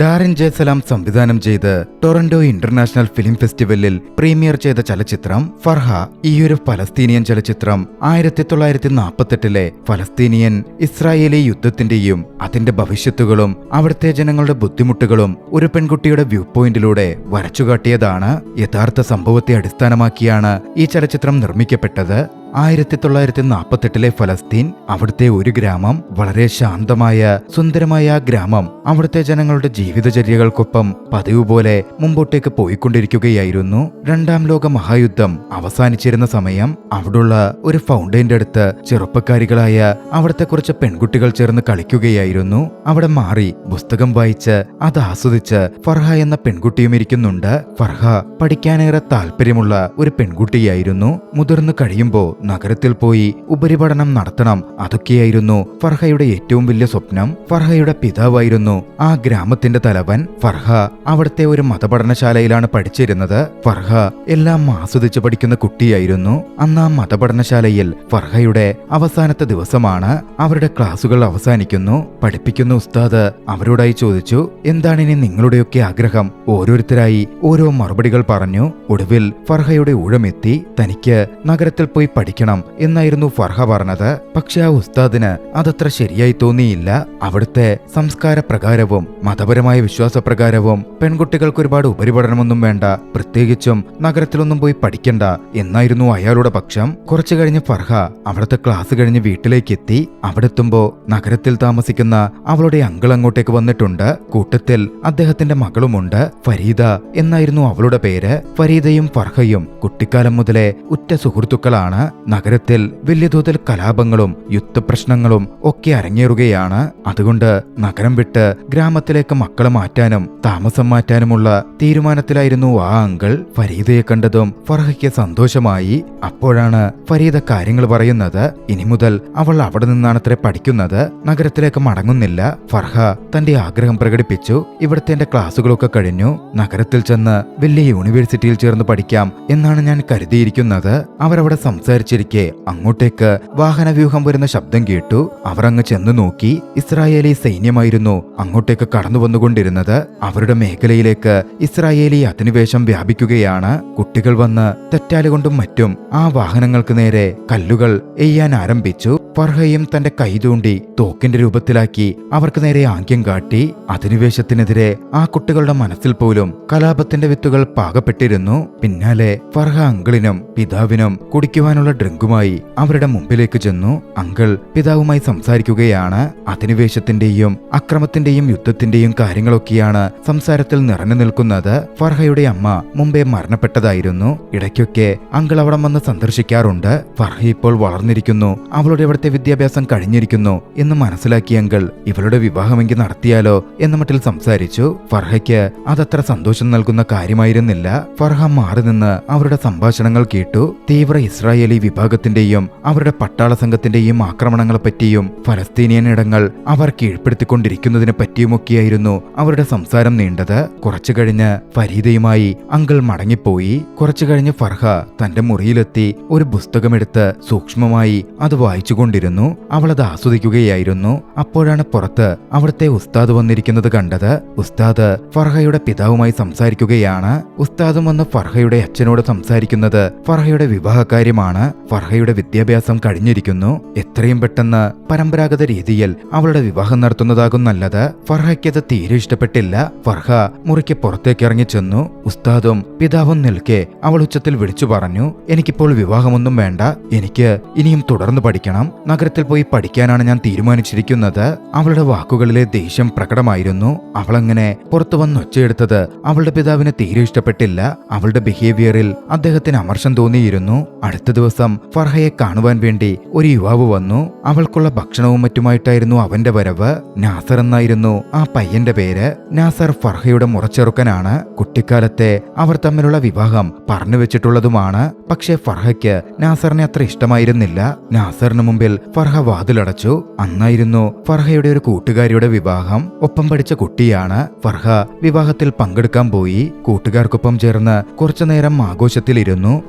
ഡാറിൻ ജയസലാം സംവിധാനം ചെയ്ത് Toronto international film ഫെസ്റ്റിവലിൽ പ്രീമിയർ ചെയ്ത ചലച്ചിത്രം ഫർഹ. ഈയൊരു ഫലസ്തീനിയൻ ചലച്ചിത്രം 1948 ഫലസ്തീനിയൻ ഇസ്രായേലി യുദ്ധത്തിന്റെയും അതിന്റെ ഭവിഷ്യത്തുകളും അവിടുത്തെ ജനങ്ങളുടെ ബുദ്ധിമുട്ടുകളും ഒരു പെൺകുട്ടിയുടെ വ്യൂ പോയിന്റിലൂടെ വരച്ചുകാട്ടിയതാണ്. യഥാർത്ഥ സംഭവത്തെ അടിസ്ഥാനമാക്കിയാണ് ഈ ചലച്ചിത്രം നിർമ്മിക്കപ്പെട്ടത്. 1948 ഫലസ്തീൻ, അവിടുത്തെ ഒരു ഗ്രാമം, വളരെ ശാന്തമായ സുന്ദരമായ ആ ഗ്രാമം അവിടുത്തെ ജനങ്ങളുടെ ജീവിതചര്യകൾക്കൊപ്പം പതിവ് പോലെ മുമ്പോട്ടേക്ക് പോയിക്കൊണ്ടിരിക്കുകയായിരുന്നു. രണ്ടാം ലോക മഹായുദ്ധം അവസാനിച്ചിരുന്ന സമയം അവിടുള്ള ഒരു ഫൗണ്ടൈന്റെ അടുത്ത് ചെറുപ്പക്കാരികളായ അവിടുത്തെ കുറച്ച് പെൺകുട്ടികൾ ചേർന്ന് കളിക്കുകയായിരുന്നു. അവിടെ മാറി പുസ്തകം വായിച്ച് അത് ആസ്വദിച്ച് ഫർഹ എന്ന പെൺകുട്ടിയും ഇരിക്കുന്നുണ്ട്. ഫർഹ പഠിക്കാനേറെ താല്പര്യമുള്ള ഒരു പെൺകുട്ടിയായിരുന്നു. മുതിർന്നു കഴിയുമ്പോ നഗരത്തിൽ പോയി ഉപരിപഠനം നടത്തണം, അതൊക്കെയായിരുന്നു ഫർഹയുടെ ഏറ്റവും വലിയ സ്വപ്നം. ഫർഹയുടെ പിതാവായിരുന്നു ആ ഗ്രാമത്തിന്റെ തലവൻ. ഫർഹ അവിടുത്തെ ഒരു മതപഠനശാലയിലാണ് പഠിച്ചിരുന്നത്. ഫർഹ എല്ലാം ആസ്വദിച്ച് പഠിക്കുന്ന കുട്ടിയായിരുന്നു. അന്ന് ആ മതപഠനശാലയിൽ ഫർഹയുടെ അവസാനത്തെ ദിവസമാണ്. അവരുടെ ക്ലാസുകൾ അവസാനിക്കുന്നു. പഠിപ്പിക്കുന്ന ഉസ്താദ് അവരോടായി ചോദിച്ചു, എന്താണ് ഇനി നിങ്ങളുടെയൊക്കെ ആഗ്രഹം? ഓരോരുത്തരായി ഓരോ മറുപടികൾ പറഞ്ഞു. ഒടുവിൽ ഫർഹയുടെ ഊഴമെത്തി. തനിക്ക് നഗരത്തിൽ പോയി പഠിക്കണം എന്നായിരുന്നു ഫർഹ പറഞ്ഞത്. പക്ഷെ ആ ഉസ്താദിന് അതത്ര ശരിയായി തോന്നിയില്ല. അവിടുത്തെ സംസ്കാര പ്രകാരവും മതപരമായ വിശ്വാസപ്രകാരവും പെൺകുട്ടികൾക്ക് ഒരുപാട് ഉപരിപഠനമൊന്നും വേണ്ട, പ്രത്യേകിച്ചും നഗരത്തിലൊന്നും പോയി പഠിക്കണ്ട എന്നായിരുന്നു അയാളുടെ പക്ഷം. കുറച്ചു കഴിഞ്ഞ് ഫർഹ അവിടുത്തെ ക്ലാസ് കഴിഞ്ഞ് വീട്ടിലേക്ക് എത്തി. അവിടെ എത്തുമ്പോ നഗരത്തിൽ താമസിക്കുന്ന അവളുടെ അങ്കിൾ അങ്ങോട്ടേക്ക് വന്നിട്ടുണ്ട്. കൂട്ടത്തിൽ അദ്ദേഹത്തിന്റെ മകളുമുണ്ട്. ഫരീദ എന്നായിരുന്നു അവളുടെ പേര്. ഫരീദയും ഫർഹയും കുട്ടിക്കാലം മുതലേ ഉറ്റ സുഹൃത്തുക്കളാണ്. നഗരത്തിൽ വലിയ തോതിൽ കലാപങ്ങളും യുദ്ധപ്രശ്നങ്ങളും ഒക്കെ അരങ്ങേറുകയാണ്. അതുകൊണ്ട് നഗരം വിട്ട് ഗ്രാമത്തിലേക്ക് മക്കളെ മാറ്റാനും താമസം മാറ്റാനുമുള്ള തീരുമാനത്തിലായിരുന്നു ആ അങ്കിൾ. ഫരീദയെ കണ്ടതും ഫർഹയ്ക്ക് സന്തോഷമായി. അപ്പോഴാണ് ഫരീദ കാര്യങ്ങൾ പറയുന്നത്. ഇനി മുതൽ അവൾ അവിടെ നിന്നാണത്രേ പഠിക്കുന്നത്, നഗരത്തിലേക്ക് മടങ്ങുന്നില്ല. ഫർഹ തന്റെ ആഗ്രഹം പ്രകടിപ്പിച്ചു. ഇവിടുത്തെ എന്റെ ക്ലാസുകളൊക്കെ കഴിഞ്ഞു, നഗരത്തിൽ ചെന്ന് വലിയ യൂണിവേഴ്സിറ്റിയിൽ ചേർന്ന് പഠിക്കാം എന്നാണ് ഞാൻ കരുതിയിരിക്കുന്നത്. അവരവിടെ സംസാരിച്ചിരിക്കെ അങ്ങോട്ടേക്ക് വാഹനവ്യൂഹം വരുന്ന ശബ്ദം കേട്ടു. അവർ അങ്ങ് ചെന്ന് നോക്കി. ഇസ്രായേലി സൈന്യമായിരുന്നു അങ്ങോട്ടേക്ക് കടന്നു വന്നുകൊണ്ടിരുന്നത്. അവരുടെ മേഖലയിലേക്ക് ഇസ്രായേലി അധിനിവേശം വ്യാപിക്കുകയാണ്. കുട്ടികൾ വന്ന് തെറ്റാലുകൊണ്ടും മറ്റും ആ വാഹനങ്ങൾക്ക് നേരെ കല്ലുകൾ എയ്യാൻ ആരംഭിച്ചു. ഫർഹയും തന്റെ കൈ തൂണ്ടി തോക്കിന്റെ രൂപത്തിലാക്കി അവർക്ക് നേരെ ആംഗ്യം കാട്ടി. അധിനിവേശത്തിനെതിരെ ആ കുട്ടികളുടെ മനസ്സിൽ പോലും കലാപത്തിന്റെ വിത്തുകൾ പാകപ്പെട്ടിരുന്നു. പിന്നാലെ ഫർഹ അങ്കിളിനും പിതാവിനും കുടിക്കുവാനുള്ള ഡ്രിങ്കുമായി അവരുടെ മുമ്പിലേക്ക് ചെന്നു. അങ്കിൾ പിതാവുമായി സംസാരിക്കുകയാണ്. അധിനിവേശത്തിന്റെയും അക്രമത്തിന്റെയും യുദ്ധത്തിന്റെയും കാര്യങ്ങളൊക്കെയാണ് സംസാരത്തിൽ നിറഞ്ഞു നിൽക്കുന്നത്. ഫർഹയുടെ അമ്മ മുമ്പേ മരണപ്പെട്ടതായിരുന്നു. ഇടയ്ക്കൊക്കെ അങ്കിൾ അവിടെ വന്ന് സന്ദർശിക്കാറുണ്ട്. ഫർഹ ഇപ്പോൾ വളർന്നിരിക്കുന്നു, അവളുടെ ഇവിടുത്തെ വിദ്യാഭ്യാസം കഴിഞ്ഞിരിക്കുന്നു എന്ന് മനസ്സിലാക്കിയ അങ്കിൾ ഇവളുടെ വിവാഹമെങ്കിൽ നടത്തിയാലോ എന്ന മട്ടിൽ സംസാരിച്ചു. ഫർഹയ്ക്ക് അതത്ര സന്തോഷം നൽകുന്ന കാര്യമായിരുന്നില്ല. ഫർഹ മാറി നിന്ന് അവരുടെ സംഭാഷണങ്ങൾ കേട്ടു. തീവ്ര ഇസ്രായേലി വിഭാഗത്തിന്റെയും അവരുടെ പട്ടാള സംഘത്തിന്റെയും ആക്രമണങ്ങളെ പറ്റിയും ഫലസ്തീനിയൻ ഇടങ്ങൾ അവർ കീഴ്പ്പെടുത്തിക്കൊണ്ടിരിക്കുന്നതിനെ പറ്റിയുമൊക്കെയായിരുന്നു അവരുടെ സംസാരം നീണ്ടത്. കുറച്ചു കഴിഞ്ഞ് ഫരീദയുമായി അങ്കിൾ മടങ്ങിപ്പോയി. കുറച്ചു കഴിഞ്ഞ് ഫർഹ തന്റെ മുറിയിലെത്തി ഒരു പുസ്തകമെടുത്ത് സൂക്ഷ്മമായി അത് വായിച്ചുകൊണ്ടിരുന്നു. അവൾ അത് ആസ്വദിക്കുകയായിരുന്നു. അപ്പോഴാണ് പുറത്ത് അവിടുത്തെ ഉസ്താദ് വന്നിരിക്കുന്നത് കണ്ടത്. ഉസ്താദ് ഫർഹയുടെ പിതാവുമായി സംസാരിക്കുകയാണ്. ഉസ്താദും വന്ന് ഫർഹയുടെ അച്ഛനോട് സംസാരിക്കുന്നത് ഫർഹയുടെ വിവാഹകാര്യമാണ്. ഫർഹയുടെ വിദ്യാഭ്യാസം കഴിഞ്ഞിരിക്കുന്നു, എത്രയും പെട്ടെന്ന് പരമ്പരാഗത രീതിയിൽ അവളുടെ വിവാഹം നടത്തുന്നതാകും നല്ലത്. ഫർഹയ്ക്കത് തീരെ ഇഷ്ടപ്പെട്ടില്ല. ഫർഹ മുറിക്ക് പുറത്തേക്ക് ഇറങ്ങി ചെന്നു. ഉസ്താദും പിതാവും നിൽക്കെ അവൾ ഉച്ചത്തിൽ വിളിച്ചു പറഞ്ഞു, എനിക്കിപ്പോൾ വിവാഹമൊന്നും വേണ്ട, എനിക്ക് ഇനിയും തുടർന്ന് പഠിക്കണം, നഗരത്തിൽ പോയി പഠിക്കാനാണ് ഞാൻ തീരുമാനിച്ചിരിക്കുന്നത്. അവളുടെ വാക്കുകളിലെ ദേഷ്യം പ്രകടമായിരുന്നു. അവളങ്ങനെ പുറത്തു വന്ന് ഒച്ചയെടുത്തത് അവളുടെ പിതാവിന് തീരെ ഇഷ്ടപ്പെട്ടില്ല. അവളുടെ ബിഹേവിയറിൽ അദ്ദേഹത്തിന് അമർഷം തോന്നിയിരുന്നു. അടുത്ത ദിവസം ഫർഹയെ കാണുവാൻ വേണ്ടി ഒരു യുവാവ് വന്നു. അവൾക്കുള്ള ഭക്ഷണവും മറ്റുമായിട്ടായിരുന്നു അവന്റെ വരവ്. നാസർ എന്നായിരുന്നു ആ പയ്യന്റെ പേര്. നാസർ ഫർഹയുടെ മുറച്ചെറുക്കനാണ്. കുട്ടിക്കാലത്തെ അവർ തമ്മിലുള്ള വിവാഹം പറഞ്ഞു വെച്ചിട്ടുള്ളതുമാണ്. പക്ഷേ ഫർഹയ്ക്ക് നാസറിനെ അത്ര ഇഷ്ടമായിരുന്നില്ല. നാസറിന് മുമ്പിൽ ഫർഹ വാതിലടച്ചു. അന്നായിരുന്നു ഫർഹയുടെ ഒരു കൂട്ടുകാരിയുടെ വിവാഹം. ഒപ്പം പഠിച്ച കുട്ടിയാണ്. ഫർഹ വിവാഹത്തിൽ പങ്കെടുക്കാൻ പോയി. കൂട്ടുകാർക്കൊപ്പം ചേർന്ന് കുറച്ചുനേരം ആഘോഷത്തിലിരുന്നു.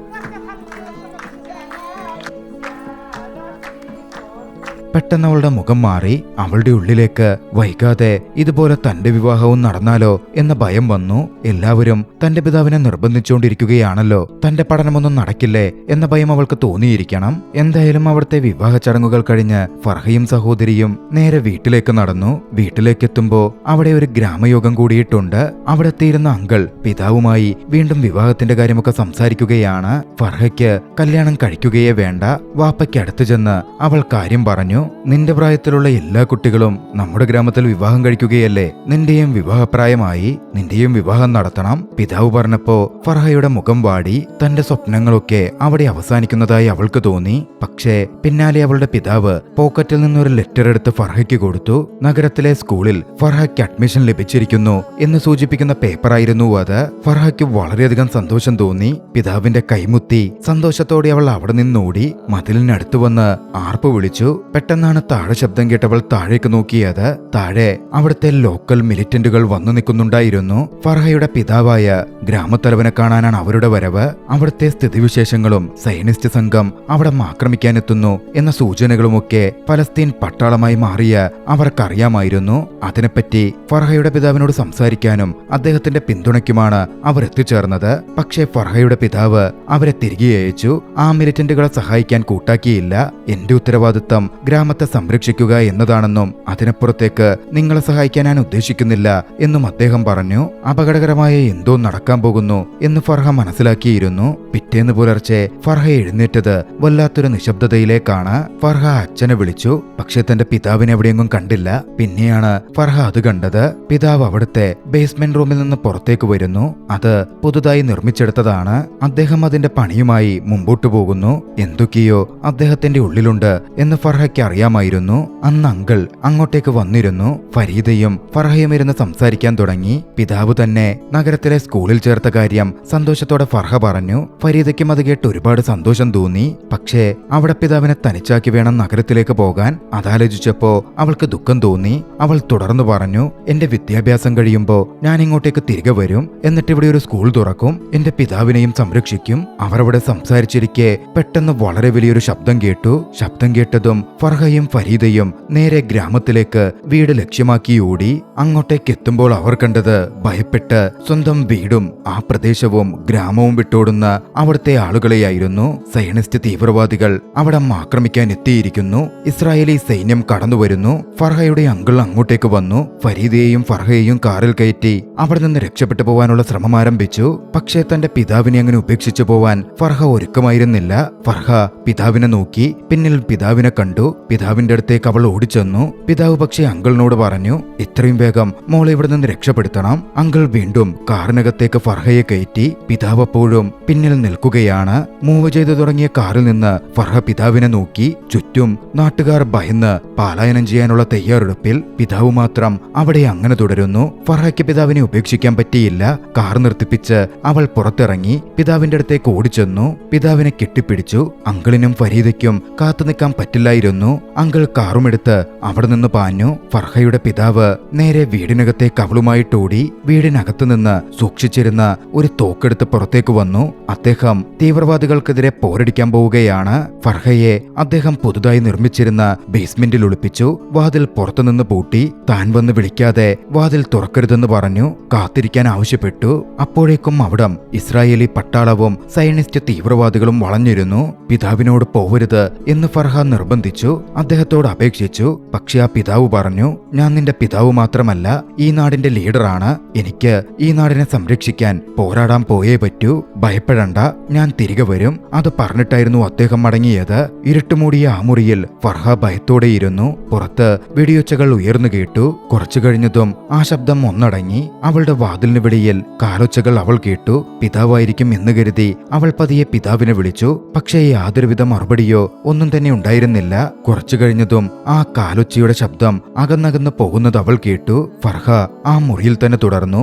പെട്ടെന്ന് അവളുടെ മുഖം മാറി. അവളുടെ ഉള്ളിലേക്ക് വൈകാതെ ഇതുപോലെ തന്റെ വിവാഹവും നടന്നാലോ എന്ന ഭയം വന്നു. എല്ലാവരും തന്റെ പിതാവിനെ നിർബന്ധിച്ചുകൊണ്ടിരിക്കുകയാണല്ലോ, തന്റെ പഠനമൊന്നും നടക്കില്ലേ എന്ന ഭയം അവൾക്ക് തോന്നിയിരിക്കണം. എന്തായാലും അവിടുത്തെ വിവാഹ ചടങ്ങുകൾ കഴിഞ്ഞ് ഫർഹയും സഹോദരിയും നേരെ വീട്ടിലേക്ക് നടന്നു. വീട്ടിലേക്കെത്തുമ്പോ അവിടെ ഒരു ഗ്രാമയോഗം കൂടിയിട്ടുണ്ട്. അവിടെ എത്തിയിരുന്ന അങ്കിൾ പിതാവുമായി വീണ്ടും വിവാഹത്തിന്റെ കാര്യമൊക്കെ സംസാരിക്കുകയാണ്. ഫർഹയ്ക്ക് കല്യാണം കഴിക്കുകയേ വേണ്ട. വാപ്പയ്ക്ക് അടുത്തു ചെന്ന് അവൾ കാര്യം പറഞ്ഞു. നിന്റെ പ്രായത്തിലുള്ള എല്ലാ കുട്ടികളും നമ്മുടെ ഗ്രാമത്തിൽ വിവാഹം കഴിക്കുകയല്ലേ, നിന്റെയും വിവാഹപ്രായമായി, നിന്റെയും വിവാഹം നടത്തണം. പിതാവ് പറഞ്ഞപ്പോ ഫർഹയുടെ മുഖം വാടി. തന്റെ സ്വപ്നങ്ങളൊക്കെ അവിടെ അവസാനിക്കുന്നതായി അവൾക്ക് തോന്നി. പക്ഷേ പിന്നാലെ അവളുടെ പിതാവ് പോക്കറ്റിൽ നിന്നൊരു ലെറ്റർ എടുത്ത് ഫർഹയ്ക്ക് കൊടുത്തു. നഗരത്തിലെ സ്കൂളിൽ ഫർഹയ്ക്ക് അഡ്മിഷൻ ലഭിച്ചിരിക്കുന്നു എന്ന് സൂചിപ്പിക്കുന്ന പേപ്പറായിരുന്നു അത്. ഫർഹയ്ക്ക് വളരെയധികം സന്തോഷം തോന്നി. പിതാവിന്റെ കൈമുത്തി സന്തോഷത്തോടെ അവൾ അവിടെ നിന്നോടി മതിലിനടുത്ത് വന്ന് ആർപ്പ് വിളിച്ചു. പെട്ടെന്നാണ് താഴെ ശബ്ദം കേട്ടവൾ താഴേക്ക് നോക്കിയത്. താഴെ അവിടുത്തെ ലോക്കൽ മിലിറ്റന്റുകൾ വന്നു നിൽക്കുന്നുണ്ടായിരുന്നു. ഫർഹയുടെ പിതാവായ ഗ്രാമത്തലവനെ കാണാനാണ് അവരുടെ വരവ്. അവിടുത്തെ സ്ഥിതിവിശേഷങ്ങളും സൈനിസ്റ്റ് സംഘം അവിടെ ആക്രമിക്കാനെത്തുന്നു എന്ന സൂചനകളുമൊക്കെ ഫലസ്തീൻ പട്ടാളമായി മാറിയ അവർക്കറിയാമായിരുന്നു. അതിനെപ്പറ്റി ഫർഹയുടെ പിതാവിനോട് സംസാരിക്കാനും അദ്ദേഹത്തിന്റെ പിന്തുണയ്ക്കുമാണ് അവർ എത്തിച്ചേർന്നത്. പക്ഷേ ഫർഹയുടെ പിതാവ് അവരെ തിരികെ അയച്ചു. ആ മിലിറ്റന്റുകളെ സഹായിക്കാൻ കൂട്ടാക്കിയില്ല. എന്റെ ഉത്തരവാദിത്തം ഗ്രാമത്തെ സംരക്ഷിക്കുക എന്നതാണെന്നും അതിനപ്പുറത്തേക്ക് നിങ്ങളെ സഹായിക്കാൻ ഞാൻ ഉദ്ദേശിക്കുന്നില്ല എന്നും അദ്ദേഹം പറഞ്ഞു. അപകടകരമായ എന്തോ നടക്കാൻ പോകുന്നു എന്ന് ഫർഹ മനസ്സിലാക്കിയിരുന്നു. പിറ്റേന്ന് പുലർച്ചെ ഫർഹ എഴുന്നേറ്റത് വല്ലാത്തൊരു നിശബ്ദതയിലേക്കാണ്. ഫർഹ അച്ഛനെ വിളിച്ചു. പക്ഷെ തന്റെ പിതാവിനെ എവിടെയെങ്കിലും കണ്ടില്ല. പിന്നെയാണ് ഫർഹ അത് കണ്ടത്. പിതാവ് അവിടുത്തെ ബേസ്മെന്റ് റൂമിൽ നിന്ന് പുറത്തേക്ക് വരുന്നു. അത് പുതുതായി നിർമ്മിച്ചെടുത്തതാണ്. അദ്ദേഹം അതിന്റെ പണിയുമായി മുമ്പോട്ടു പോകുന്നു. എന്തൊക്കെയോ അദ്ദേഹത്തിന്റെ ഉള്ളിലുണ്ട് എന്ന് ഫർഹയ്ക്ക് അറിയാമായിരുന്നു. അന്ന് അങ്കിൾ അങ്ങോട്ടേക്ക് വന്നിരുന്നു. ഫരീദയും ഫർഹയും ഇരുന്ന് സംസാരിക്കാൻ തുടങ്ങി. പിതാവ് തന്നെ നഗരത്തിലെ സ്കൂളിൽ ചേർത്ത കാര്യം സന്തോഷത്തോടെ ഫർഹ പറഞ്ഞു. ഫരീദയ്ക്കും അത് കേട്ട് ഒരുപാട് സന്തോഷം തോന്നി. പക്ഷേ അവിടെ പിതാവിനെ തനിച്ചാക്കി വേണം നഗരത്തിലേക്ക് പോകാൻ. അതാലോചിച്ചപ്പോ അവൾക്ക് ദുഃഖം തോന്നി. അവൾ തുടർന്നു പറഞ്ഞു, എന്റെ വിദ്യാഭ്യാസം കഴിയുമ്പോ ഞാൻ ഇങ്ങോട്ടേക്ക് തിരികെ വരും. എന്നിട്ട് ഇവിടെ ഒരു സ്കൂൾ തുറക്കും. എന്റെ പിതാവിനെയും സംരക്ഷിക്കും. അവർ അവിടെ സംസാരിച്ചിരിക്കെ പെട്ടെന്ന് വളരെ വലിയൊരു ശബ്ദം കേട്ടു. ശബ്ദം കേട്ടതും ഫർഹയും ഫരീദയും നേരെ ഗ്രാമത്തിലേക്ക് വീട് ലക്ഷ്യമാക്കി ഓടി. അങ്ങോട്ടേക്ക് എത്തുമ്പോൾ അവർ കണ്ടത് ഭയപ്പെട്ട് സ്വന്തം വീടും ആ പ്രദേശവും ഗ്രാമവും വിട്ടോടുന്ന അവിടുത്തെ ആളുകളെയായിരുന്നു. സയനിസ്റ്റ് തീവ്രവാദികൾ അവിടെ ആക്രമിക്കാൻ എത്തിയിരിക്കുന്നു. ഇസ്രായേലി സൈന്യം കടന്നുവരുന്നു. ഫർഹയുടെ അങ്കിൾ അങ്ങോട്ടേക്ക് വന്നു. ഫരീദയെയും ഫർഹയെയും കാറിൽ കയറ്റി അവിടെ നിന്ന് രക്ഷപ്പെട്ടു പോവാനുള്ള ശ്രമം ആരംഭിച്ചു. പക്ഷേ തന്റെ പിതാവിനെ അങ്ങനെ ഉപേക്ഷിച്ചു പോവാൻ ഫർഹ ഒരുക്കമായിരുന്നില്ല. ഫർഹ പിതാവിനെ നോക്കി. പിന്നിൽ പിതാവിനെ കണ്ടു. പിതാവിന്റെ അടുത്തേക്ക് അവൾ ഓടിച്ചെന്നു. പിതാവ് പക്ഷേ അങ്കിളിനോട് പറഞ്ഞു, ഇത്രയും വേഗം മോളെ ഇവിടെ നിന്ന് രക്ഷപ്പെടുത്തണം. അങ്കിൾ വീണ്ടും കാറിനകത്തേക്ക് ഫർഹയെ കയറ്റി. പിതാവ് അപ്പോഴും പിന്നിൽ നിൽക്കുകയാണ്. മൂവ് ചെയ്തു തുടങ്ങിയ കാറിൽ നിന്ന് ഫർഹ പിതാവിനെ നോക്കി. ചുറ്റും നാട്ടുകാർ ഭയന്ന് പലായനം ചെയ്യാനുള്ള തയ്യാറെടുപ്പിൽ. പിതാവ് മാത്രം അവിടെ അങ്ങനെ തുടരുന്നു. ഫർഹയ്ക്ക് പിതാവിനെ ഉപേക്ഷിക്കാൻ പറ്റിയില്ല. കാർ നിർത്തിപ്പിച്ച് അവൾ പുറത്തിറങ്ങി പിതാവിന്റെ അടുത്തേക്ക് ഓടിച്ചെന്നു. പിതാവിനെ കെട്ടിപ്പിടിച്ചു. അങ്കിളിനും ഫരീദയ്ക്കും കാത്തു നിൽക്കാൻ പറ്റില്ലായിരുന്നു. അങ്കിൾ കാറുമെടുത്ത് അവിടെ നിന്ന് പാഞ്ഞു. ഫർഹയുടെ പിതാവ് നേരെ വീടിനകത്തേക്ക് അവളുമായിട്ടോടി. വീടിനകത്തു നിന്ന് സൂക്ഷിച്ചിരുന്ന ഒരു തോക്കെടുത്ത് പുറത്തേക്ക് വന്നു. അദ്ദേഹം തീവ്രവാദികൾക്കെതിരെ പോരടിക്കാൻ പോവുകയാണ്. ഫർഹയെ അദ്ദേഹം പുതുതായി നിർമ്മിച്ചിരുന്ന ബേസ്മെന്റിൽ ഒളിപ്പിച്ചു. വാതിൽ പുറത്തുനിന്ന് പൂട്ടി. താൻ വന്ന് വിളിക്കാതെ വാതിൽ തുറക്കരുതെന്ന് പറഞ്ഞു. കാത്തിരിക്കാൻ ആവശ്യപ്പെട്ടു. അപ്പോഴേക്കും അവിടം ഇസ്രായേലി പട്ടാളവും സയനിസ്റ്റ് തീവ്രവാദികളും വളഞ്ഞിരുന്നു. പിതാവിനോട് പോവരുത് എന്ന് ഫർഹ നിർബന്ധിച്ചു. അദ്ദേഹത്തോട് അപേക്ഷിച്ചു. പക്ഷെ ആ പിതാവ് പറഞ്ഞു, ഞാൻ നിന്റെ പിതാവ് മാത്രമല്ല, ഈ നാടിന്റെ ലീഡറാണ്. എനിക്ക് ഈ നാടിനെ സംരക്ഷിക്കാൻ പോരാടാൻ പോയേ പറ്റൂ. ഭയപ്പെടണ്ട, ഞാൻ തിരികെ വരും. അത് പറഞ്ഞിട്ടായിരുന്നു അദ്ദേഹം മടങ്ങിയത്. ഇരുട്ടുമൂടിയ ആ മുറിയിൽ ഫർഹ ഭയത്തോടെയിരുന്നു. പുറത്ത് വെടിയൊച്ചകൾ ഉയർന്നു കേട്ടു. കുറച്ചു കഴിഞ്ഞതും ആ ശബ്ദം ഒന്നടങ്ങി. അവളുടെ വാതിലിന് വെളിയിൽ കാലൊച്ചകൾ അവൾ കേട്ടു. പിതാവായിരിക്കും എന്ന് കരുതി അവൾ പതിയെ പിതാവിനെ വിളിച്ചു. പക്ഷേ യാതൊരുവിധ മറുപടിയോ ഒന്നും തന്നെ ഉണ്ടായിരുന്നില്ല. കുറച്ചു കഴിഞ്ഞതും ആ കാലൊച്ചയുടെ ശബ്ദം അകന്നകന്ന് പോകുന്നത് അവൾ കേട്ടു. ഫർഹ ആ മുറിയിൽ തന്നെ തുടർന്നു.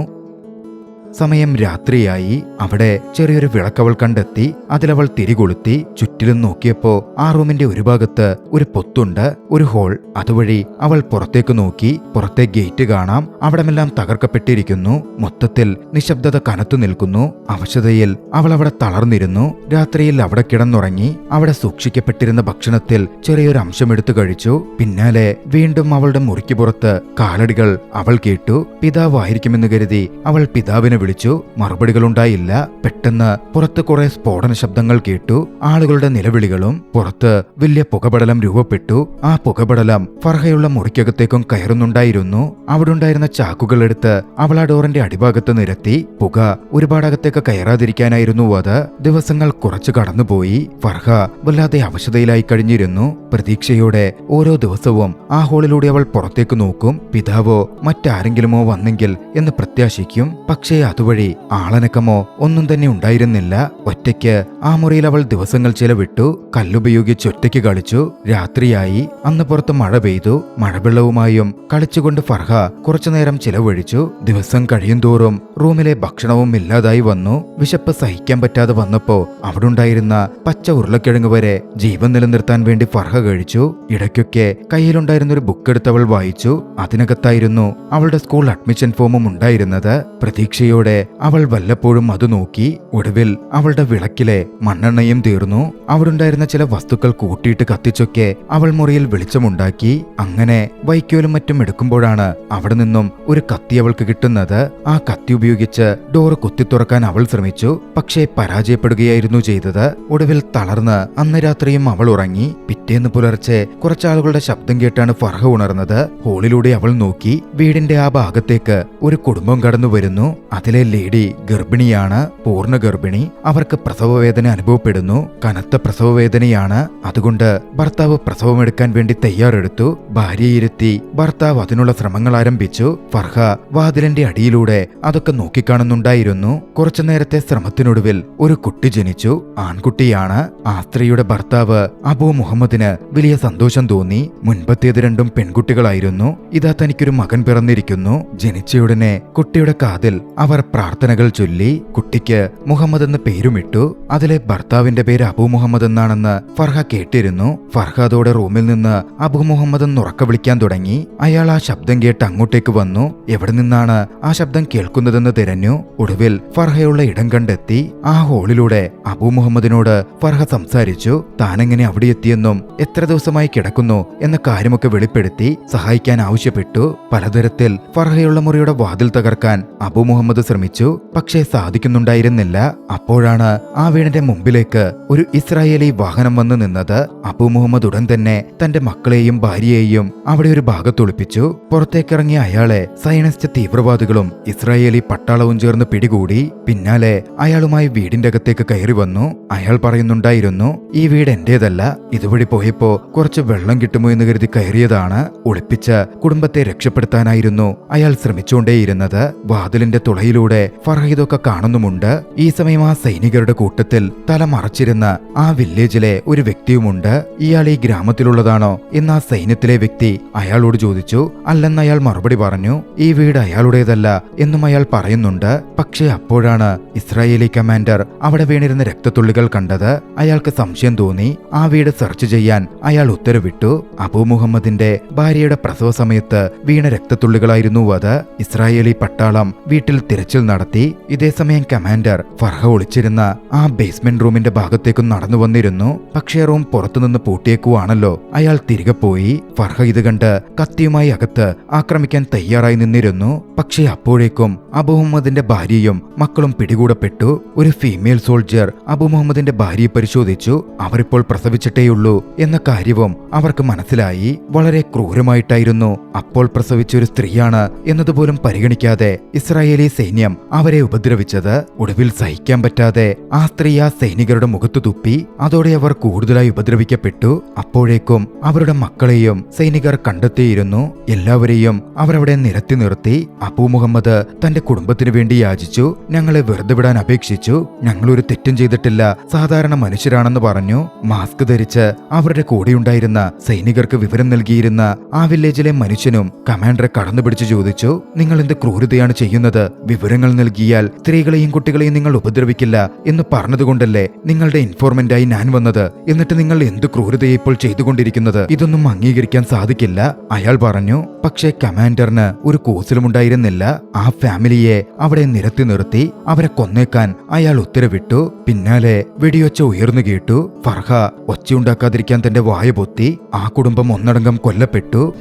സമയം രാത്രിയായി. അവിടെ ചെറിയൊരു വിളക്കവൾ കണ്ടെത്തി. അതിലവൾ തിരികൊളുത്തി. ചുറ്റിലും നോക്കിയപ്പോ ആ റൂമിന്റെ ഒരു ഭാഗത്ത് ഒരു പൊത്തുണ്ട്, ഒരു ഹോൾ. അതുവഴി അവൾ പുറത്തേക്ക് നോക്കി. പുറത്തെ ഗേറ്റ് കാണാം. അവിടമെല്ലാം തകർക്കപ്പെട്ടിരിക്കുന്നു. മൊത്തത്തിൽ നിശബ്ദത കനത്തു നിൽക്കുന്നു. അവശതയിൽ അവൾ അവിടെ തളർന്നിരുന്നു. രാത്രിയിൽ അവിടെ കിടന്നുറങ്ങി. അവിടെ സൂക്ഷിക്കപ്പെട്ടിരുന്ന ഭക്ഷണത്തിൽ ചെറിയൊരു അംശം എടുത്തു കഴിച്ചു. പിന്നാലെ വീണ്ടും അവളുടെ മുറിക്ക് പുറത്ത് കാലടികൾ അവൾ കേട്ടു. പിതാവായിരിക്കുമെന്ന് കരുതി അവൾ പിതാവിനെ വിളിച്ചു. മറുപടികളുണ്ടായില്ല. പെട്ടെന്ന് പുറത്ത് കുറെ സ്ഫോടന ശബ്ദങ്ങൾ കേട്ടു. ആളുകളുടെ നിലവിളികളും. പുറത്ത് വലിയ പുകപടലം രൂപപ്പെട്ടു. ആ പുകപടലം ഫർഹയുള്ള മുറിക്കകത്തേക്കും കയറുന്നുണ്ടായിരുന്നു. അവിടെ ഉണ്ടായിരുന്ന ചാക്കുകൾ എടുത്ത് അവൾ ആ ഡോറിന്റെ അടിഭാഗത്ത് നിരത്തി. പുക ഒരുപാടകത്തേക്ക് കയറാതിരിക്കാനായിരുന്നു അത്. ദിവസങ്ങൾ കുറച്ചു കടന്നുപോയി. ഫർഹ വല്ലാതെ അവശതയിലായി കഴിഞ്ഞിരുന്നു. പ്രതീക്ഷയോടെ ഓരോ ദിവസവും ആ ഹോളിലൂടെ അവൾ പുറത്തേക്ക് നോക്കും. പിതാവോ മറ്റാരെങ്കിലുമോ വന്നെങ്കിൽ എന്ന് പ്രത്യാശിക്കും. പക്ഷേ അതുവഴി ആളനക്കമോ ഒന്നും തന്നെ ഉണ്ടായിരുന്നില്ല. ഒറ്റയ്ക്ക് ആ മുറിയിൽ അവൾ ദിവസങ്ങൾ ചിലവിട്ടു. കല്ലുപയോഗിച്ച് ഒറ്റയ്ക്ക് കളിച്ചു. രാത്രിയായി. അന്ന് പുറത്ത് മഴ പെയ്തു. മഴവെള്ളവുമായും കളിച്ചുകൊണ്ട് ഫർഹ കുറച്ചുനേരം ചിലവഴിച്ചു. ദിവസം കഴിയുന്തോറും റൂമിലെ ഭക്ഷണവും ഇല്ലാതായി വന്നു. വിശപ്പ് സഹിക്കാൻ പറ്റാതെ വന്നപ്പോ അവിടുണ്ടായിരുന്ന പച്ച ഉരുളക്കിഴങ്ങ് വരെ ജീവൻ നിലനിർത്താൻ വേണ്ടി ഫർഹ കഴിച്ചു. ഇടയ്ക്കൊക്കെ കയ്യിലുണ്ടായിരുന്ന ഒരു ബുക്ക് എടുത്തവൾ വായിച്ചു. അതിനകത്തായിരുന്നു അവളുടെ സ്കൂൾ അഡ്മിഷൻ ഫോമും ഉണ്ടായിരുന്നത്. പ്രതീക്ഷയോടെ അവൾ വല്ലപ്പോഴും അത് നോക്കി. ഒടുവിൽ അവളുടെ വിളക്കിലെ മണ്ണെണ്ണയും തീർന്നു. അവിടുണ്ടായിരുന്ന ചില വസ്തുക്കൾ കൂട്ടിയിട്ട് കത്തിച്ചൊക്കെ അവൾ മുറിയിൽ വെളിച്ചമുണ്ടാക്കി. അങ്ങനെ വൈക്കോലും മറ്റും എടുക്കുമ്പോഴാണ് അവിടെ നിന്നും ഒരു കത്തി അവൾക്ക് കിട്ടുന്നത്. ആ കത്തി ഉപയോഗിച്ച് ഡോറ് കുത്തിത്തുറക്കാൻ അവൾ ശ്രമിച്ചു. പക്ഷേ പരാജയപ്പെടുകയായിരുന്നു ചെയ്തത്. ഒടുവിൽ തളർന്ന് അന്ന് രാത്രിയും അവൾ ഉറങ്ങി. പിറ്റേന്ന് പുലർച്ചെ കുറച്ചാളുകളുടെ ശബ്ദം കേട്ടാണ് ഫർഹ ഉണർന്നത്. ഹോളിലൂടെ അവൾ നോക്കി. വീടിന്റെ ആ ഭാഗത്തേക്ക് ഒരു കുടുംബം കടന്നു വരുന്നു. അതിലെ ലേഡി ഗർഭിണിയാണ്, പൂർണ്ണ ഗർഭിണി. അവർക്ക് പ്രസവവേദന അനുഭവപ്പെടുന്നു. കനത്ത പ്രസവവേദനയാണ്. അതുകൊണ്ട് ഭർത്താവ് പ്രസവമെടുക്കാൻ വേണ്ടി തയ്യാറെടുത്തു. ഭാര്യയിരുത്തി ഭർത്താവ് അതിനുള്ള ശ്രമങ്ങൾ ആരംഭിച്ചു. ഫർഹ വാതിലിന്റെ അടിയിലൂടെ അതൊക്കെ നോക്കിക്കാണുന്നുണ്ടായിരുന്നു. കുറച്ചു നേരത്തെ ശ്രമത്തിനൊടുവിൽ ഒരു കുട്ടി ജനിച്ചു. ആൺകുട്ടിയാണ്. ആ സ്ത്രീയുടെ ഭർത്താവ് അബൂ മുഹമ്മദിന് വലിയ സന്തോഷം തോന്നി. മുൻപത്തേത് രണ്ടും പെൺകുട്ടികളായിരുന്നു. ഇതാ തനിക്കൊരു മകൻ പിറന്നിരിക്കുന്നു. ജനിച്ചയുടനെ കുട്ടിയുടെ കാതിൽ അവർ പ്രാർത്ഥനകൾ ചൊല്ലി. കുട്ടിക്ക് മുഹമ്മദ് എന്ന് പേരുമിട്ടു. അതിലെ ഭർത്താവിന്റെ പേര് അബൂ മുഹമ്മദ് എന്നാണെന്ന് ഫർഹ കേട്ടിരുന്നു. ഫർഹ അതോടെ റൂമിൽ നിന്ന് അബൂ മുഹമ്മദ് എന്ന് ഉറക്ക വിളിക്കാൻ തുടങ്ങി. അയാൾ ആ ശബ്ദം കേട്ട് അങ്ങോട്ടേക്ക് വന്നു. എവിടെ നിന്നാണ് ആ ശബ്ദം കേൾക്കുന്നതെന്ന് തിരഞ്ഞു. ഒടുവിൽ ഫർഹയുള്ള ഇടം കണ്ടെത്തി. ആ ഹോളിലൂടെ അബൂ മുഹമ്മദിനോട് ഫർഹ സംസാരിച്ചു. താനെങ്ങനെ അവിടെ എത്തിയെന്നും എത്ര ദിവസമായി കിടക്കുന്നു എന്ന കാര്യമൊക്കെ വെളിപ്പെടുത്തി സഹായിക്കാൻ ആവശ്യപ്പെട്ടു. പലതരത്തിൽ ഫർഹയുള്ള മുറിയുടെ വാതിൽ തകർക്കാൻ അബൂ മുഹമ്മദ് ശ്രമിച്ചു. പക്ഷേ സാധിക്കുന്നുണ്ടായിരുന്നില്ല. അപ്പോഴാണ് ആ വീടിന്റെ മുമ്പിലേക്ക് ഒരു ഇസ്രായേലി വാഹനം വന്നു നിന്നത്. അബൂ മുഹമ്മദ് ഉടൻ തന്നെ തന്റെ മക്കളെയും ഭാര്യയെയും അവിടെ ഒരു ഭാഗത്തൊളിപ്പിച്ചു. പുറത്തേക്കിറങ്ങിയ അയാളെ സയനിസ്റ്റ് തീവ്രവാദികളും ഇസ്രായേലി പട്ടാളവും ചേർന്ന് പിടികൂടി. പിന്നാലെ അയാളുമായി വീടിന്റെ അകത്തേക്ക് കയറി വന്നു. അയാൾ പറയുന്നുണ്ടായിരുന്നു, ഈ വീട് എന്റേതല്ല. ഇതുവഴി പോയപ്പോ കുറച്ച് വെള്ളം കിട്ടുമോ എന്ന് കരുതി കയറിയതാണ്. ഒളിപ്പിച്ച കുടുംബത്തെ രക്ഷപ്പെടുത്താനായിരുന്നു അയാൾ ശ്രമിച്ചുകൊണ്ടേയിരുന്നത്. വാതിലിന്റെ തുളയിലൂടെ ഫർഹ ഇതൊക്കെ കാണുന്നുമുണ്ട്. ഈ സമയം ആ സൈനികരുടെ കൂട്ടത്തിൽ തല മറച്ചിരുന്ന ആ വില്ലേജിലെ ഒരു വ്യക്തിയുമുണ്ട്. ഇയാൾ ഈ ഗ്രാമത്തിലുള്ളതാണോ എന്ന് ആ സൈന്യത്തിലെ വ്യക്തി അയാളോട് ചോദിച്ചു. അല്ലെന്ന് അയാൾ മറുപടി പറഞ്ഞു. ഈ വീട് അയാളുടേതല്ല എന്നും അയാൾ പറയുന്നുണ്ട്. പക്ഷേ അപ്പോഴാണ് ഇസ്രായേലി കമാൻഡർ അവിടെ വീണിരുന്ന രക്തത്തുള്ളികൾ കണ്ടത്. അയാൾക്ക് സംശയം തോന്നി. ആ വീട് സെർച്ച് ചെയ്യാൻ അയാൾ ഉത്തരവിട്ടു. അബൂ മുഹമ്മദിന്റെ ഭാര്യയുടെ പ്രസവ സമയത്ത് വീണ രക്തത്തുള്ളികളായിരുന്നു അത്. ഇസ്രായേലി പട്ടാളം വീട്ടിൽ തിരച്ചിൽ നടത്തി. ഇതേസമയം കമാൻഡർ ഫർഹ ഒളിച്ചിരുന്ന ആ ബേസ്മെന്റ് റൂമിന്റെ ഭാഗത്തേക്കും നടന്നു വന്നിരുന്നു. പക്ഷേ റൂം പുറത്തുനിന്ന് പൂട്ടിയേക്കുവാണല്ലോ. അയാൾ തിരികെ പോയി. ഫർഹ ഇത് കണ്ട് കത്തിയുമായി അകത്ത് ആക്രമിക്കാൻ തയ്യാറായി നിന്നിരുന്നു. പക്ഷേ അപ്പോഴേക്കും അബൂ മുഹമ്മദിന്റെ ഭാര്യയും മക്കളും പിടികൂടപ്പെട്ടു. ഒരു ഫീമെയിൽ സോൾജർ അബൂ മുഹമ്മദിന്റെ ഭാര്യയെ പരിശോധിച്ചു. അവരിപ്പോൾ പ്രസവിച്ചിട്ടേയുള്ളൂ എന്ന കാര്യവും അവർക്ക് മനസ്സിലായി. വളരെ ക്രൂരമായിട്ടായിരുന്നു അപ്പോൾ പ്രസവിച്ച ഒരു സ്ത്രീയാണ് എന്നതുപോലും പരിഗണിക്കാതെ ഇസ്രായേലി സൈന്യം അവരെ ഉപദ്രവിച്ചത്. ഒടുവിൽ സഹിക്കാൻ പറ്റാതെ ആ സ്ത്രീ ആ സൈനികരുടെ മുഖത്തു തുപ്പി. അതോടെ അവർ കൂടുതലായി ഉപദ്രവിക്കപ്പെട്ടു. അപ്പോഴേക്കും അവരുടെ മക്കളെയും സൈനികർ കണ്ടെത്തിയിരുന്നു. എല്ലാവരെയും അവരവിടെ നിരത്തി നിർത്തി. അബൂ മുഹമ്മദ് തന്റെ കുടുംബത്തിനു വേണ്ടി യാചിച്ചു. ഞങ്ങളെ വെറുതെ വിടാൻ അപേക്ഷിച്ചു. ഞങ്ങളൊരു തെറ്റും ചെയ്തിട്ടില്ല, സാധാരണ മനുഷ്യരാണെന്ന് പറഞ്ഞു. മാസ്ക് ധരിച്ച് അവരുടെ കൂടെയുണ്ടായിരുന്ന സൈനികർക്ക് വിവരം നൽകിയിരുന്ന ആ വില്ലേജിലെ മനുഷ്യനും കമാൻഡറെ കടന്നുപിടിച്ച് ചോദിച്ചു, നിങ്ങൾ എന്ത് ക്രൂരതയാണ് ചെയ്യുന്നത്? വിവരം വിവരങ്ങൾ നൽകിയാൽ സ്ത്രീകളെയും കുട്ടികളെയും നിങ്ങൾ ഉപദ്രവിക്കില്ല എന്ന് പറഞ്ഞതുകൊണ്ടല്ലേ നിങ്ങളുടെ ഇൻഫോർമെന്റായി ഞാൻ വന്നത്. എന്നിട്ട് നിങ്ങൾ എന്ത് ക്രൂരതയെ ഇപ്പോൾ ചെയ്തുകൊണ്ടിരിക്കുന്നത്? ഇതൊന്നും അംഗീകരിക്കാൻ സാധിക്കില്ല, അയാൾ പറഞ്ഞു. പക്ഷേ കമാൻഡറിന് ഒരു കൂസലുമുണ്ടായിരുന്നില്ല. ആ ഫാമിലിയെ അവിടെ നിരത്തി നിർത്തി അവരെ കൊന്നേക്കാൻ അയാൾ ഉത്തരവിട്ടു. പിന്നാലെ വെടിയൊച്ച ഉയർന്നു കേട്ടു. ഫർഹ ഒച്ചയുണ്ടാക്കാതിരിക്കാൻ തന്റെ വായ പൊത്തി. ആ കുടുംബം ഒന്നടങ്കം കൊല്ലപ്പെട്ടു.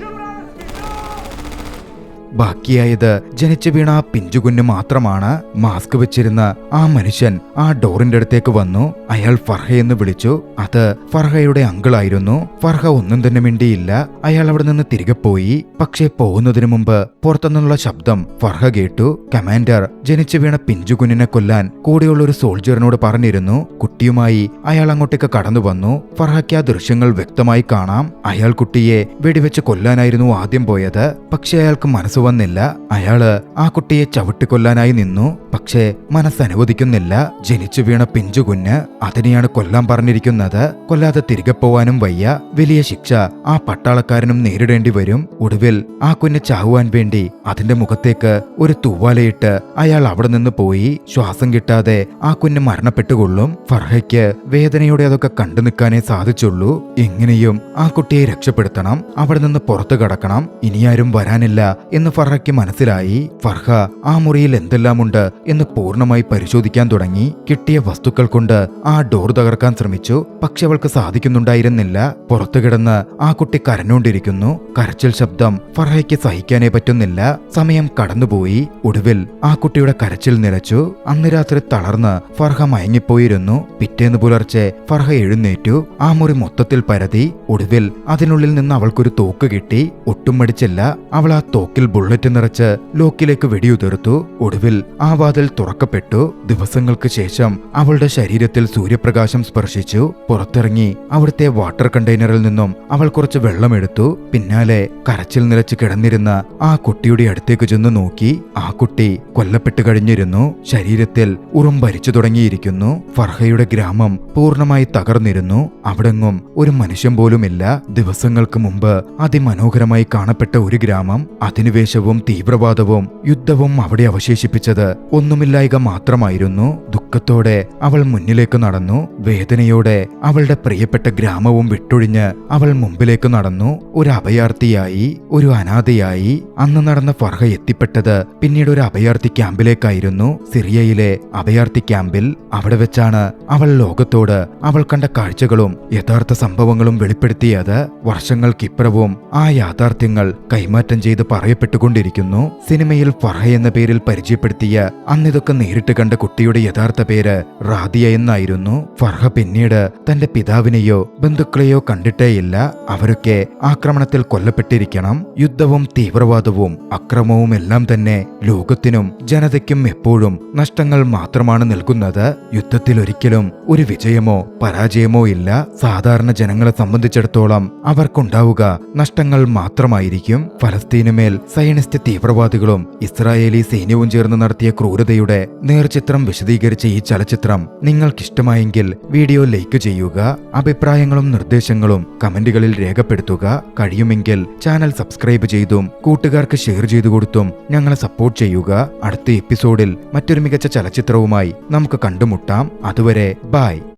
ബാക്കിയായത് ജനിച്ചു വീണ ആ പിഞ്ചുകുഞ്ഞ് മാത്രമാണ്. മാസ്ക് വെച്ചിരുന്ന ആ മനുഷ്യൻ ആ ഡോറിന്റെ അടുത്തേക്ക് വന്നു. അയാൾ ഫർഹയെന്ന് വിളിച്ചു. അത് ഫർഹയുടെ അങ്കിളായിരുന്നു. ഫർഹ ഒന്നും തന്നെ മിണ്ടിയില്ല. അയാൾ അവിടെ നിന്ന് തിരികെ പോയി. പക്ഷേ പോകുന്നതിനു മുമ്പ് പുറത്തുനിന്നുള്ള ശബ്ദം ഫർഹ കേട്ടു. കമാൻഡർ ജനിച്ചു വീണ പിഞ്ചുകുഞ്ഞിനെ കൊല്ലാൻ കൂടെയുള്ള ഒരു സോൾജറിനോട് പറഞ്ഞിരുന്നു. കുട്ടിയുമായി അയാൾ അങ്ങോട്ടേക്ക് കടന്നു വന്നു. ഫർഹയ്ക്ക് ആ ദൃശ്യങ്ങൾ വ്യക്തമായി കാണാം. അയാൾ കുട്ടിയെ വെടിവെച്ച് കൊല്ലാനായിരുന്നു ആദ്യം പോയത്. പക്ഷേ അയാൾക്ക് മനസ്സ് വന്നില്ല. അയാള് ആ കുട്ടിയെ ചവിട്ടിക്കൊല്ലാനായി നിന്നു. പക്ഷേ മനസ്സനുവദിക്കുന്നില്ല. ജനിച്ചു വീണ പിഞ്ചുകുഞ്ഞ്, അതിനെയാണ് കൊല്ലാൻ പറഞ്ഞിരിക്കുന്നത്. കൊല്ലാതെ തിരികെ പോവാനും വയ്യ. വലിയ ശിക്ഷ ആ പട്ടാളക്കാരനും നേരിടേണ്ടി വരും. ഒടുവിൽ ആ കുഞ്ഞ് ചാവുവാൻ വേണ്ടി അതിന്റെ മുഖത്തേക്ക് ഒരു തൂവാലയിട്ട് അയാൾ അവിടെ നിന്ന് പോയി. ശ്വാസം കിട്ടാതെ ആ കുഞ്ഞ് മരണപ്പെട്ടുകൊള്ളും. ഫർഹയ്ക്ക് വേദനയോടെ അതൊക്കെ കണ്ടു നിൽക്കാനേ സാധിച്ചുള്ളൂ. എങ്ങനെയും ആ കുട്ടിയെ രക്ഷപ്പെടുത്തണം. അവിടെ നിന്ന് പുറത്തു കടക്കണം. ഇനിയാരും വരാനില്ല എന്ന് ഫർഹയ്ക്ക് മനസ്സിലായി. ഫർഹ ആ മുറിയിൽ എന്തെല്ലാമുണ്ട് എന്ന് പൂർണ്ണമായി പരിശോധിക്കാൻ തുടങ്ങി. കിട്ടിയ വസ്തുക്കൾ കൊണ്ട് ആ ഡോർ തകർക്കാൻ ശ്രമിച്ചു. പക്ഷെ അവൾക്ക് സാധിക്കുന്നുണ്ടായിരുന്നില്ല. പുറത്തു കിടന്ന് ആ കുട്ടി കരഞ്ഞുകൊണ്ടിരിക്കുന്നു. കരച്ചിൽ ശബ്ദം ഫർഹയ്ക്ക് സഹിക്കാനേ പറ്റുന്നില്ല. സമയം കടന്നുപോയി. ഒടുവിൽ ആ കുട്ടിയുടെ കരച്ചിൽ നിലച്ചു. അന്ന് രാത്രി തളർന്ന് ഫർഹ മയങ്ങിപ്പോയിരുന്നു. പിറ്റേന്ന് പുലർച്ചെ ഫർഹ എഴുന്നേറ്റു. ആ മുറി മൊത്തത്തിൽ പരതി. ഒടുവിൽ അതിനുള്ളിൽ നിന്ന് അവൾക്കൊരു തോക്ക് കിട്ടി. ഒട്ടും മടിച്ചില്ല. അവൾ ആ തോക്കിൽ ബുള്ളറ്റ് നിറച്ച് ലോക്കിലേക്ക് വെടിയുതിർത്തു. ഒടുവിൽ ആ വാതിൽ തുറക്കപ്പെട്ടു. ദിവസങ്ങൾക്ക് ശേഷം അവളുടെ ശരീരത്തിൽ സൂര്യപ്രകാശം സ്പർശിച്ചു. പുറത്തിറങ്ങി അവിടുത്തെ വാട്ടർ കണ്ടെയ്നറിൽ നിന്നും അവൾ കുറച്ച് വെള്ളമെടുത്തു. പിന്നാലെ കരച്ചിൽ നിലച്ച് കിടന്നിരുന്ന ആ കുട്ടിയുടെ അടുത്തേക്ക് ചെന്ന് നോക്കി. ആ കുട്ടി കൊല്ലപ്പെട്ടു കഴിഞ്ഞിരുന്നു. ശരീരത്തിൽ ഉറും ഭരിച്ചു തുടങ്ങിയിരിക്കുന്നു. ഫർഹയുടെ ഗ്രാമം പൂർണ്ണമായി തകർന്നിരുന്നു. അവിടെങ്ങും ഒരു മനുഷ്യൻ പോലുമില്ല. ദിവസങ്ങൾക്ക് മുമ്പ് അതിമനോഹരമായി കാണപ്പെട്ട ഒരു ഗ്രാമം, അധിനിവേശവും തീവ്രവാദവും യുദ്ധവും അവിടെ അവശേഷിപ്പിച്ചത് ഒന്നുമില്ലായ്ക മാത്രമായിരുന്നു. ദുഃഖത്തോടെ അവൾ മുന്നിലേക്ക് നടന്നു. വേദനയോടെ അവളുടെ പ്രിയപ്പെട്ട ഗ്രാമവും വിട്ടൊഴിഞ്ഞ് അവൾ മുമ്പിലേക്ക് നടന്നു. ഒരു അഭയാർത്ഥിയായി, ഒരു അനാഥയായി. അന്ന് നടന്ന ഫർഹ എത്തിപ്പെട്ടത് പിന്നീട് ഒരു അഭയാർത്ഥി ക്യാമ്പിലേക്കായിരുന്നു. സിറിയയിലെ അഭയാർത്ഥി ക്യാമ്പിൽ. അവിടെ വെച്ചാണ് അവൾ ലോകത്തോട് അവൾ കണ്ട കാഴ്ചകളും യഥാർത്ഥ സംഭവങ്ങളും വെളിപ്പെടുത്തിയത്. വർഷങ്ങൾക്കിപ്പുറവും ആ യാഥാർത്ഥ്യങ്ങൾ കൈമാറ്റം ചെയ്ത് പറയപ്പെട്ടുകൊണ്ടിരിക്കുന്നു. സിനിമയിൽ ഫർഹ എന്ന പേരിൽ പരിചയപ്പെടുത്തിയ അന്നിതൊക്കെ നേരിട്ട് കണ്ട കുട്ടിയുടെ യഥാർത്ഥ പേര് റാദിയ എന്നായിരുന്നു. ഫർഹ പിന്നീട് തന്റെ പിതാവിനെയോ ബന്ധുക്കളെയോ കണ്ടിട്ടേയില്ല. അവരൊക്കെ ആക്രമണത്തിൽ കൊല്ലപ്പെട്ടിരിക്കണം. യുദ്ധവും തീവ്രവാദവും അക്രമവും എല്ലാം തന്നെ ലോകത്തിനും ജനതയ്ക്കും എപ്പോഴും നഷ്ടങ്ങൾ മാത്രമാണ് നൽകുന്നത്. യുദ്ധത്തിൽ ഒരിക്കലും ഒരു വിജയമോ പരാജയമോ ഇല്ല. സാധാരണ ജനങ്ങളെ സംബന്ധിച്ചിടത്തോളം അവർക്കുണ്ടാവുക നഷ്ടങ്ങൾ മാത്രമായിരിക്കും. ഫലസ്തീനുമേൽ സയനിസ്റ്റ് തീവ്രവാദികളും ഇസ്രായേലി സൈന്യവും ചേർന്ന് നടത്തിയ ക്രൂരതയുടെ നേർചിത്രം വിശദീകരിച്ച ഈ ചലച്ചിത്രം നിങ്ങൾക്കിഷ്ടമായെങ്കിൽ വീഡിയോ ലൈക്ക് ചെയ്യുക. അഭിപ്രായങ്ങളും നിർദ്ദേശങ്ങളും കമന്റുകളിൽ രേഖപ്പെടുത്തുക. കഴിയുമെങ്കിൽ ചാനൽ സബ്സ്ക്രൈബ് ചെയ്തും കൂട്ടുകാർക്ക് ഷെയർ ചെയ്തു കൊടുത്തും ഞങ്ങളെ സപ്പോർട്ട് ചെയ്യുക. അടുത്ത എപ്പിസോഡിൽ മറ്റൊരു മികച്ച ചലച്ചിത്രവുമായി നമുക്ക് കണ്ടുമുട്ടാം. അതുവരെ ബൈ.